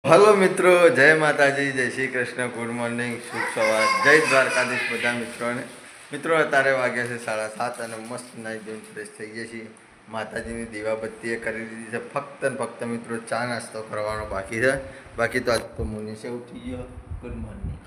Hello મિત્રો, જય માતાજી, જય શ્રી કૃષ્ણ, ગુડ મોર્નિંગ, શુભ સવાર, જય દ્વારકાધીશ બધા મિત્રોને. મિત્રો અત્યારે વાગ્યા છે 7:30 અને મસ્ત નાઈ ધોઈને ફ્રેશ થઈ ગયા છીએ. માતાજીની દીવાબત્તીએ કરી દીધી છે. ફક્ત ને ફક્ત મિત્રો ચા નાસ્તો કરવાનો બાકી છે. બાકી તો આજ તો મુનિષે ઉઠી ગયો. Good morning.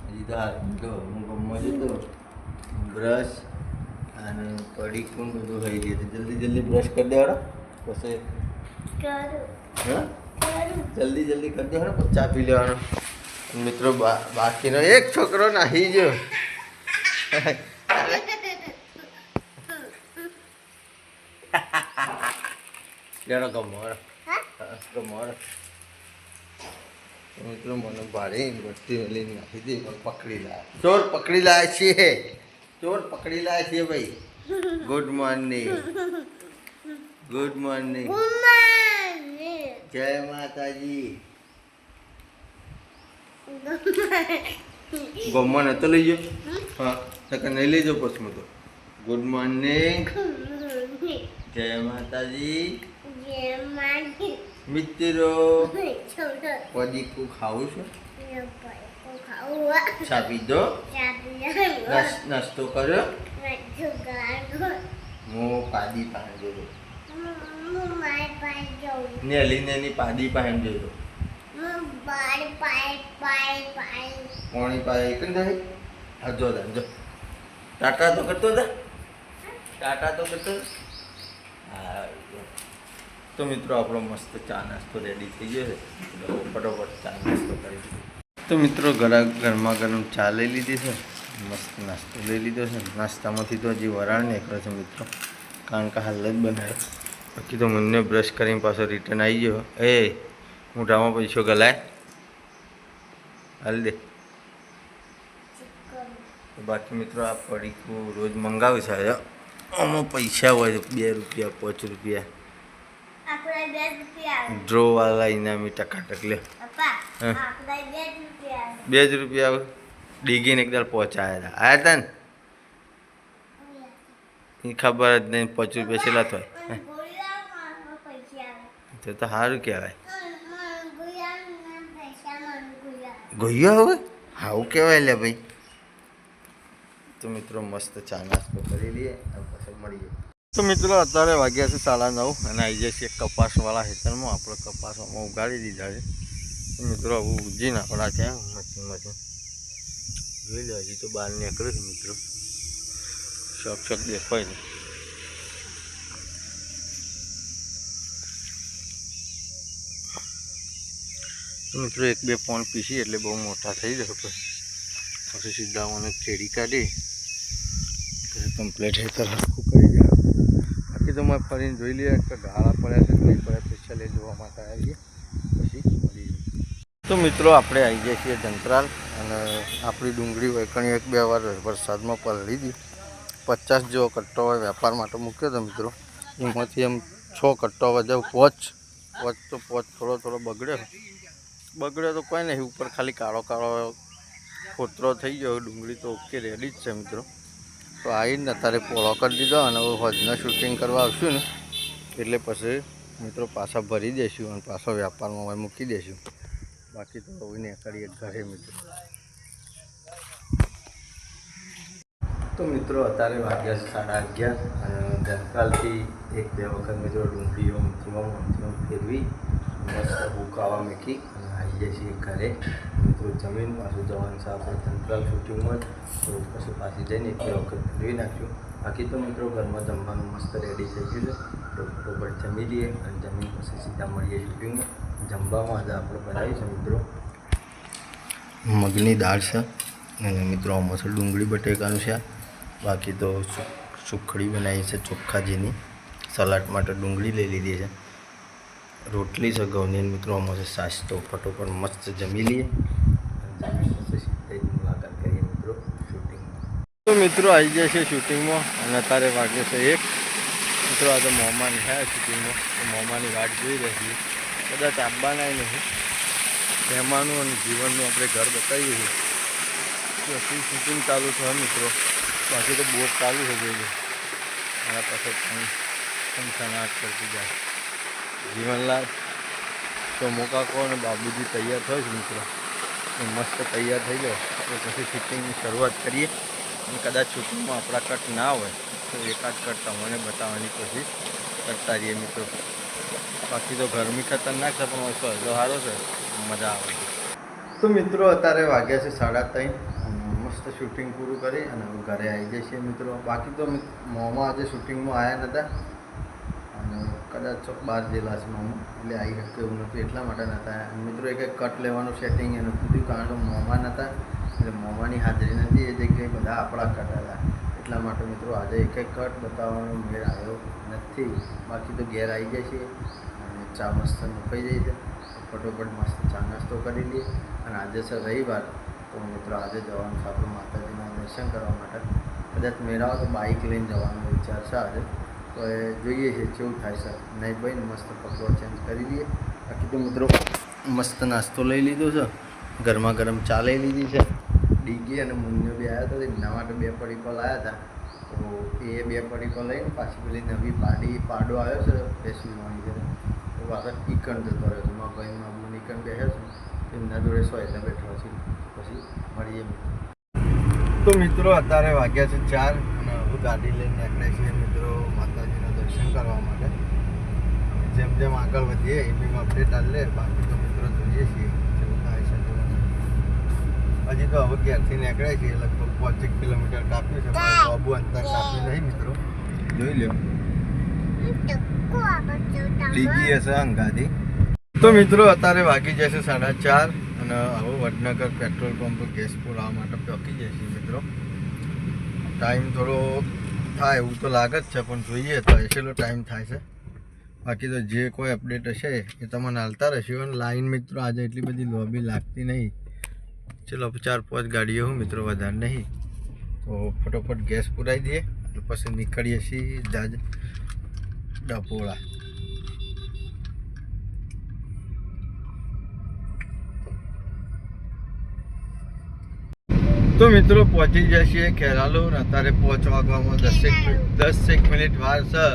હજી તો હું ગમવા જતો બ્રશ અને પડી પણ બધું થઈ ગયું. જલ્દી જલ્દી બ્રશ કરી દેવાડો પછી હા જલ્દી જલ્દી કરી દેવાનો પછી ચા પી લેવાનો. મિત્રો બાકીનો એક છોકરો નાહી ગયો. લેવાનો ગમવાનો ગમવાનો મિત્રો મને ભારે વસ્તી લઈને નાખી દે પણ પકડી લાયા. ચોર પકડી લાયા છીએ. ચોર પકડી લાયા છીએ ભાઈ. Good morning. Good morning. જય માતાજી. ગમવા નતો લઈ ગયો. હા નકર નહીં લઈ જાઓ પછી તો. Good morning. જય માતાજી. મિત્રો પડીકું ખાવું છે. ચા પીધો. નાસ્તો કર્યો. હું પાડી પાસે જોયો. નેની પાડી પાસે જોયો. પાણી પાય એક જાય. હા જો જો ટાટા તો કરતો હતા. ટાટા તો કરતો. હા તો મિત્રો આપણો મસ્ત ચા નાસ્તો રેડી થઈ ગયો છે. ફટોફટ ચા નાસ્તો કરી. તો મિત્રો ગરમા ગરમ ચા લઈ લીધી છે. મસ્ત નાસ્તો લઈ લીધો છે. નાસ્તામાંથી તો હજી વરાળ નીકળે છે મિત્રો, કારણ કે હાલ જ બનાવ્યો. બાકી તો મને બ્રશ કરીને પાછો રિટર્ન આવી ગયો. એ મોઢામાં પૈસો ગલાય હાલ દે. બાકી મિત્રો આ પડીકું રોજ મંગાવે છે. આમાં પૈસા હોય 2 રૂપિયા 5 રૂપિયા ડ્રો વાળા ઇનામી ટકાટક લે. 2 જ રૂપિયા ડીગીને એકદમ પહોંચાયા હતા. આવ્યા હતા ને એ ખબર જ નહીં. 5 રૂપિયા છેલ્લા થાય તો સારું કહેવાય. ગોયા હવે હાવું કહેવાય લે ભાઈ. તો મિત્રો મસ્ત ચા નાસ્તો કરી લઈએ અને પછી મળીએ. તો મિત્રો અત્યારે વાગ્યા છે 9:30 અને આવી જાય છે કપાસવાળા હેતરમાં. આપણે કપાસમાં ઉગાડી દીધા છે. તો મિત્રો હવે ઉજી નાખડા છે મશીનમાંથી. જોઈ લો હજી તો બહાર નીકળે છે મિત્રો. શોક દેખાય છે. તો મિત્રો 1-2 પોન પીસી એટલે બહુ મોટા થઈ જશે. પછી સીધા મને ખેડી કાઢી પછી કમ્પ્લીટ હેતર હરખું કરી જાય. બાકી તો મેં ફરીને જોઈ લઈએ કે ગાળા પડ્યા છે નહીં પડ્યા. સ્પેશિયલ એ જોવા માટે આવીએ પછી મળી જાય. તો મિત્રો આપણે આવી જઈએ છીએ જંત્રાલ અને આપણી ડુંગળી વૈકણી 1-2 વાર વરસાદમાં પલળી હતી. 50 જેવો કટ્ટો હોય વેપાર માટે મૂક્યો હતો મિત્રો. એમાંથી એમ 6 કટ્ટો વધ્યો. પોચ થોડો બગડ્યો તો કોઈ નહીં. ઉપર ખાલી કાળો ફોતરો થઈ ગયો. ડુંગળી તો ઓકે રેડી જ છે મિત્રો. તો આવીને અત્યારે પોળો કરી દીધો અને હવે હોજના શૂટિંગ કરવા આવશું ને એટલે પછી મિત્રો પાછા ભરી દઈશું અને પાછો વેપારમાં હવે મૂકી દઈશું. બાકી તો હવે નીકળીએ ઘરે મિત્રો. તો મિત્રો અત્યારે વાગ્યા છે 11:30 અને જંત્રાલથી 1-2 વખત મિત્રો ડુંગળીઓ ફેરવી મસ્ત ભૂકાવા મૂકી અને આવી જાય છે ઘરે મિત્રો. જમીન પાછું જવાનું છે આપણે જંત્રાલ શૂટિંગમાં જ. તો પછી પાછી જઈને 1-2 વખત ફેરવી નાખ્યું. બાકી તો મિત્રો ઘરમાં જમવાનું મસ્ત રેડી થઈ ગયું છે. તો ફટોફટ જમી લઈએ અને જમીન પછી સીધા મળીએ શૂટિંગમાં. જમવામાં આજે આપણે બનાવી છે મિત્રો મગની દાળ છે અને મિત્રો આમાં છે ડુંગળી બટેકાનું છે. બાકી તો સુખડી બનાવી છે ચોખ્ખાજીની. સલાડ માટે ડુંગળી લઈ લીધી છે. રોટલી છે ઘઉંની મિત્રો. આમાં છે છાશ. તો ફટોફટ મસ્ત જમી લઈએ અને પછી સીધા મુલાકાત કરીએ મિત્રો શૂટિંગમાં. તો મિત્રો આવી જાય છે શૂટિંગમાં અને અત્યારે વાગે છે 1. મિત્રો આજે મહેમાન થયા શૂટિંગમાં. તો મહેમાનની વાટ જોઈ રહી છીએ. કદાચ આવવાના નહીં. મહેમાનો અને જીવનનું આપણે ઘર બતાવીએ છીએ. પછી શૂટિંગ ચાલુ થયો મિત્રો. બાકી તો બોટ ચાલુ છે જોઈ લો. મારા પાસે સનસનાટ કરતી જાય. જીવનલાલ ચોમોકાકો અને બાબુજી તૈયાર થયો છે મિત્રો. મસ્ત તૈયાર થઈ ગયો તો પછી શૂટિંગની શરૂઆત કરીએ. અને કદાચ શૂટિંગમાં આપણા કટ ના હોય તો એકાદ કટ તમને બતાવવાની કોશિશ કરતા રહીએ મિત્રો. બાકી તો ગરમી ખતરનાક છે પણ વસ્તુ હજુ સારો છે, મજા આવે. તો મિત્રો અત્યારે વાગ્યા છે 3:30. મસ્ત શૂટિંગ પૂરું કરી અને ઘરે આવી જઈએ છીએ મિત્રો. બાકી તો મોમાં આજે શૂટિંગમાં આવ્યા નહોતા અને કદાચ બહાર ગયેલા છે મોમાં, એટલે આવી શકતો એવું નહોતું એટલા માટે નહોતા મિત્રો. એક કટ લેવાનું સેટિંગ એનું થયું કારણ કે મોમાં નહોતા એટલે મોમાની હાજરી નથી. એ જગ્યાએ બધા આપણા કટ હતા એટલા માટે મિત્રો આજે એક કટ બતાવવાનો મેળ આવ્યો નથી. બાકી તો ઘેર આવી જાય છે અને ચા મસ્ત મુકાઈ જાય છે. ફટોફટ મસ્ત ચા નાસ્તો કરી લઈએ. અને આજે છે રવિવાર તો મિત્રો આજે જવાનું છે આપણે માતાજીના દર્શન કરવા માટે. કદાચ મેળાવો તો બાઇક લઈને જવાનો વિચાર છે આજે. તો એ જોઈએ છે કેવું થાય છે. નહીં ભાઈ મસ્ત કપડો ચેન્જ કરી દઈએ. બાકી તો મિત્રો મસ્ત નાસ્તો લઈ લીધો છે, ગરમા ગરમ ચા લઈ લીધી છે. ડીગી અને મુન્યો બી આવ્યા હતા, એમના માટે 2 પડીકો લાવ્યા હતા. તો એ 2 પડીકો લઈને પાછી પેલી નવી પાડો આવ્યો છે પેસવીવાની છે તો પાછા ઈકણ જતો રહ્યો છે. મારા ભાઈ માબુ ઈકણ બેસ્યો છે, એમના જોડે સોયલા બેઠો છે. પછી મળીએ. તો મિત્રો અત્યારે વાગ્યા છે 4 અને હવે ગાડી લઈને નીકળ્યા છીએ મિત્રો માતાજીના દર્શન કરવા માટે. જેમ જેમ આગળ વધીએ એ બી અપડેટ આલે. બાકી તો મિત્રો જોઈએ છીએ કેવું થાય છે. હજી તો હવે ઘેરથી નીકળ્યા છીએ, લગભગ 5 કિલોમીટર કાપ્યું છે. બાબુ અંતર કાપ્યું નહીં મિત્રો, જોઈ લો. ડીગી હશે અંગાથી. તો મિત્રો અત્યારે વાગી જશે 4:30 અને હવે વડનગર પેટ્રોલ પંપ ગેસ પુરાવા માટે પહોંચી જશે મિત્રો. ટાઈમ થોડો થાય એવું તો લાગે જ છે પણ જોઈએ તો એટલો ટાઈમ થાય છે. બાકી તો જે કોઈ અપડેટ હશે એ તમને હાલતા રહેશું. અને લાઈન મિત્રો આજે એટલી બધી લોબી લાગતી નહીં. ચલો 4-5 ગાડીઓ હું મિત્રો, વધારે નહીં. તો ફટોફટ ગેસ પુરાવી દઈએ એટલે પછી નીકળીએ છીએ જાજ ડપોળા. તો મિત્રો પહોંચી જાય છીએ ખેરાલુ. અત્યારે 5 વાગવામાં 10 મિનિટ વાર છે.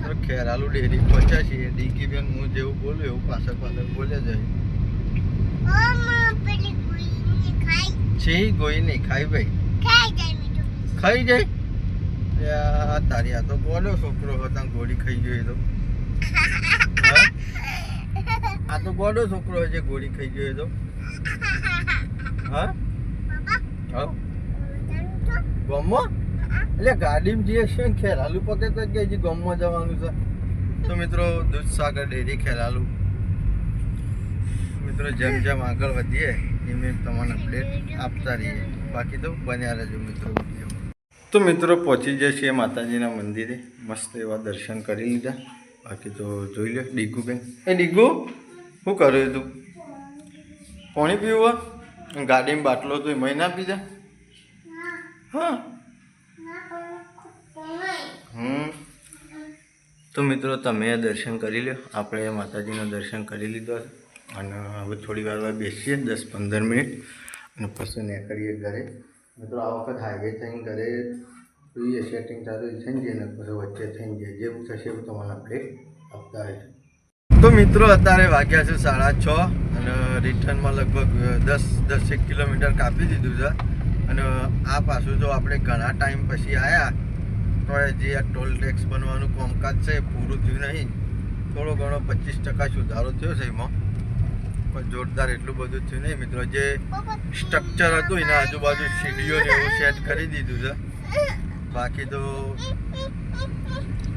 તો ખેરાલુ ડેરી પહોંચ્યા છીએ. ડીગી બેન હું જેવું બોલું એવું પાછળ બોલ્યા જાય છે. ગોઈ નહીં ખાઈ ભાઈ, ખાઈ જાય. તારી આ તો ગોળો છોકરો હતા, ગોળી ખાઈ ગયો. તો આ તો ગોળો છોકરો છે, ગોળી ખાઈ ગયો. તો હા ગમમાં એટલે ગાડીમાં જઈએ છીએ ખેરાલુ પકડતા કે હજી ગમમાં જવાનું છે. તો મિત્રો દૂધસાગર ડેરી ખેરાલુ મિત્રો જેમ જેમ આગળ વધીએ એમ તમને અપડેટ આપતા રહીએ. બાકી તો બન્યા રહેજો મિત્રો. તો મિત્રો પહોંચી જાય છીએ માતાજીના મંદિરે. મસ્ત એવા દર્શન કરી લીધા. બાકી તો જોઈ લે ડીગુ બેન. એ ડીગુ શું કર્યું તું? પાણી પીવું? ગાડીમાં બાટલો તો એમાં ના પીધા? હા તો મિત્રો તમે દર્શન કરી લો. આપણે માતાજીના દર્શન કરી લીધો છે અને હવે થોડી વાર બેસીએ 10-15 મિનિટ અને પછી નીકળીએ ઘરે. મિત્રો આ વખત હાઈવે થઈને ઘરે જોઈએ સેટિંગ ચાલુ થઈ જાય ને પછી વચ્ચે થઈ જાય. જેવું થશે એવું તમારે અપડેટ આપતા રહે. તો મિત્રો અત્યારે વાગ્યા છે 6:30 અને રિટર્નમાં લગભગ 10-1 કિલોમીટર કાપી દીધું છે. અને આ પાછું જો આપણે ઘણા ટાઈમ પછી આવ્યા તો જે આ ટોલ ટેક્સ બનવાનું કામકાજ છે પૂરું થયું નહીં. થોડો ઘણો 25% સુધારો થયો છે એમાં, પણ જોરદાર એટલું બધું થયું નહીં મિત્રો. જે સ્ટ્રક્ચર હતું એના આજુબાજુ સીડીઓને એવું સેટ કરી દીધું છે. બાકી તો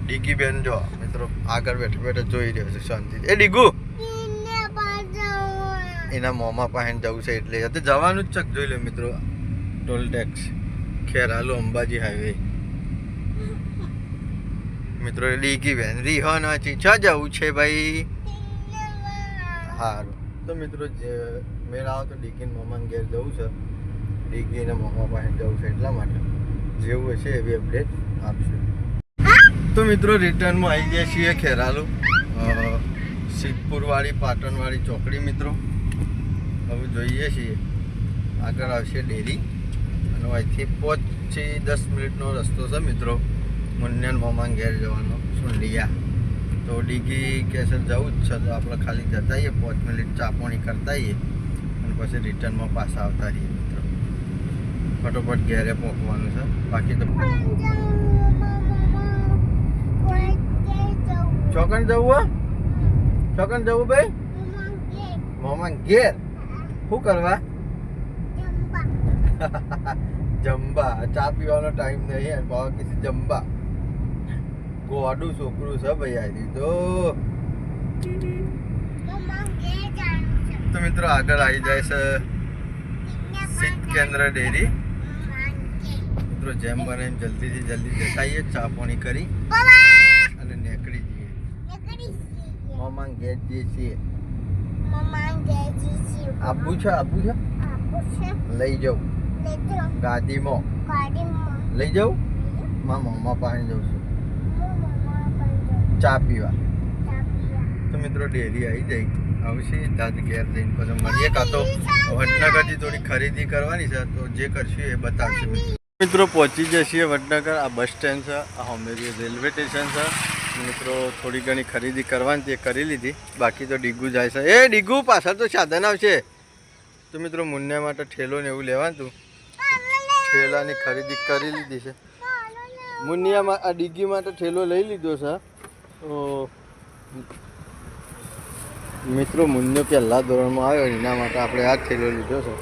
ડીગી બેન જો મિત્રો આગળ બેઠો જોઈ રહ્યો છે શાંતિથી. એ ડીગુ એના મોંમાં પાસે જવું છે એટલે તો જવાનું જ છે. જોઈ લો મિત્રો toll tax Kheralu Ambaji highway. મિત્રો ડીગી બેન રીહન ચા જવું છે ભાઈ? સારું તો મિત્રો મેળ આવો તો ડીગીને મોમાન ઘેર જવું છે. ડીગીને મોમા પાસે જવું છે એટલા માટે જેવું હશે એવી અપડેટ આપશું. તો મિત્રો રિટર્નમાં આવી ગયા છીએ ખેરાલુ સિદ્ધપુરવાળી પાટણવાળી ચોકડી મિત્રો. હવે જોઈએ છીએ આગળ આવશે ડેરી અને અહીંથી 5-10 મિનિટનો રસ્તો છે મિત્રો મુન્યન મોમાન ઘેર જવાનો સુંડિયા. તો તો ડીગી કે સર જવું જ છે તો આપણે ખાલી જતા આવીએ 5 મિનિટ ચા પાણી કરતા આવીએ અને પછી રિટર્નમાં પાછા આવતા રહીએ મિત્રો. ફટોફટ ઘેરે પહોંચવાનું છે. બાકી તો ચોકન જવું ચોકન જવું ભાઈ મામા ઘેર શું કરવા? જંબા. ચા પીવાનો ટાઈમ નહીં બાબા કિસી જંબા. ગોડું છોકરું છે ભાઈ આવી તો મિત્રો આગળ આવી જાય છે શીત કેન્દ્ર ડેરી. મિત્રો જેમ બને એમ જલ્દીથી જલ્દી જતા આવીએ ચા પાણી કરી અને નીકળી જઈએ. મામા ઘેર જઈએ છીએ. આપવું છે લઈ જાઉં ગાડીમાં લઈ જાઉં. મારા મમ્મા પાસે જઉં છું ચા પીવા. તો મિત્રો ડેરી આવી જાય આવશે દાદ ઘેર જઈને પછી મળીએ. કાં તો વડનગરથી થોડી ખરીદી કરવાની છે તો જે કરશું એ બતાવશે. મિત્રો પહોંચી જઈએ વડનગર. આ બસ સ્ટેન્ડ છે, આ હમેરી રેલવે સ્ટેશન છે. મિત્રો થોડી ઘણી ખરીદી કરવાની તે કરી લીધી. બાકી તો ડીગુ જાય છે. એ ડીગુ પાછળ તો સાધન આવશે. તો મિત્રો મુન્યા માટે ઠેલો ને એવું લેવાનું હતું. ઠેલાની ખરીદી કરી લીધી છે. મુનિયામાં આ ડીગી માટે ઠેલો લઈ લીધો છે. તો મિત્રો મુન્યો પહેલા ધોરણમાં આવ્યો એના માટે આપણે આ ઠેલો લીધો છે.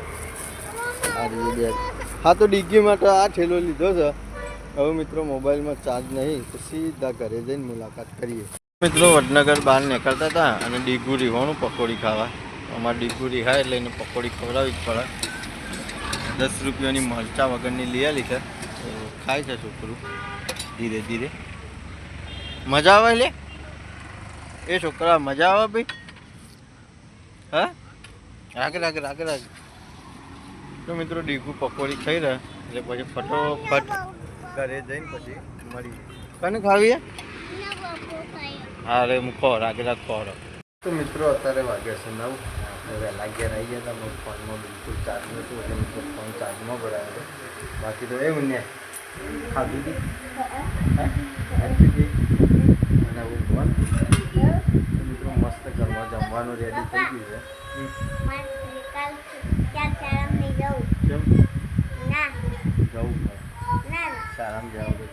હા તો ડીગી માટે આ ઠેલો લીધો છે. હવે મિત્રો મોબાઈલમાં ચાર્જ નહીં તો સીધા ઘરે જઈને મુલાકાત કરીએ. મિત્રો વડનગર બહાર નીકળતા હતા અને ડીગુ રીવાનું પકોડી ખાવા. અમારે ડીગુ રીહાય એટલે એને પકોડી ખવડાવવી જ પડે. 10 રૂપિયાની મરચા વગરની લઈ આલી છે તો ખાય છે છોકરું ધીરે ધીરે. મજા આવે લે એ છોકરા મજા આવે ભાઈ. હા રાગે. તો મિત્રો ડીગુ પકોડી ખાઈ રહ્યા એટલે પછી ફટોફટ ઘરે જઈને પછી મળી. કને ખાવીએ? હા રે મૂકો રાગે ખોરો. તો મિત્રો અત્યારે વાગ્યા છે 9. વહેલા ઘેર આવી ગયા હતા. ફોનમાં બિલકુલ ચાર્જ નહોતું એટલે મિત્રો ફોન ચાર્જમાં ભરાયો હતો. બાકી તો એવું ને ખાધું હતી અને ઊંઘવાનું. મિત્રો મસ્ત ઘરમાં જમવાનું રેડી થઈ ગયું છે. કેમ જવું સારામાં જવું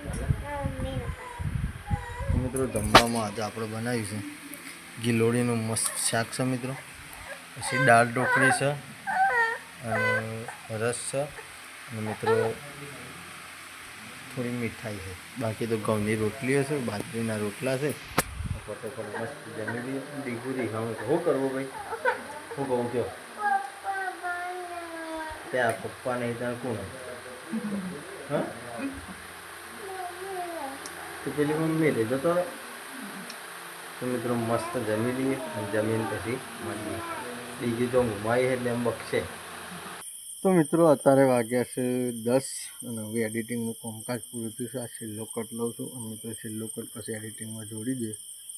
મિત્રો. જમવામાં આજે આપણે બનાવ્યું છે ગિલોડીનું મસ્ત શાક છે મિત્રો. પછી દાળ ઢોકળી છે અને રસ છે અને મિત્રો થોડી મીઠાઈ છે. બાકી તો ઘઉંની રોટલી હશે, બાજરીના રોટલા છે. ફટોફટ મસ્ત જમી લઈએ. ડીગુ રીખાણું છે. શું કરવું ભાઈ? શું કહું કયો? ત્યાં પપ્પા નહીં ત્યાં કોણ? હા તો પેલી મમ્મી લઈ જતો. તો મિત્રો મસ્ત જમી લઈએ અને જમીને પછી મળીએ. ડીગી તો ઘુમાઈ એટલે એમ બકશે. તો મિત્રો અત્યારે વાગ્યા છે 10 અને હવે એડિટિંગનું કામકાજ પૂરું થયું છે. આ છેલ્લો કટ લઉં છું અને મિત્રો છેલ્લો કટ પછી એડિટિંગમાં જોડી દે.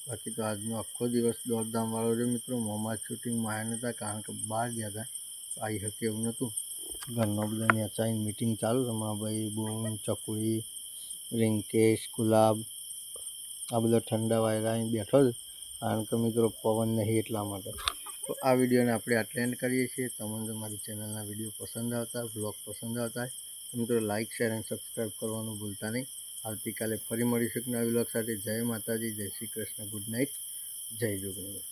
બાકી તો આજનો આખો દિવસ દોડધામવાળો છે મિત્રો. મોમાં શૂટિંગમાં આવ્યા નહોતા કારણ કે બહાર ગયા હતા. આવી શકે એવું નહોતું. ઘરનો બધાની અચાનક મિટિંગ ચાલુ છે. મારા ભાઈ બોન ચકુડી રિંકેશ ગુલાબ આ બધા ઠંડા વાયરા અહીં બેઠો છે કારણ કે મિત્રો પવન નહીં એટલા માટે. તો આ વિડીયોને આપણે આટલે એન્ડ કરીએ છીએ. તમને મારી ચેનલના વિડીયો પસંદ આવતા બ્લોગ પસંદ આવતા તો મિત્રો લાઇક શેર અને સબસ્ક્રાઈબ કરવાનું ભૂલતા નહીં. આવતીકાલે ફરી મળીશું નવા વ્લોગ સાથે. જય માતાજી, જય શ્રી કૃષ્ણ, ગુડ નાઇટ, જય જોગણી.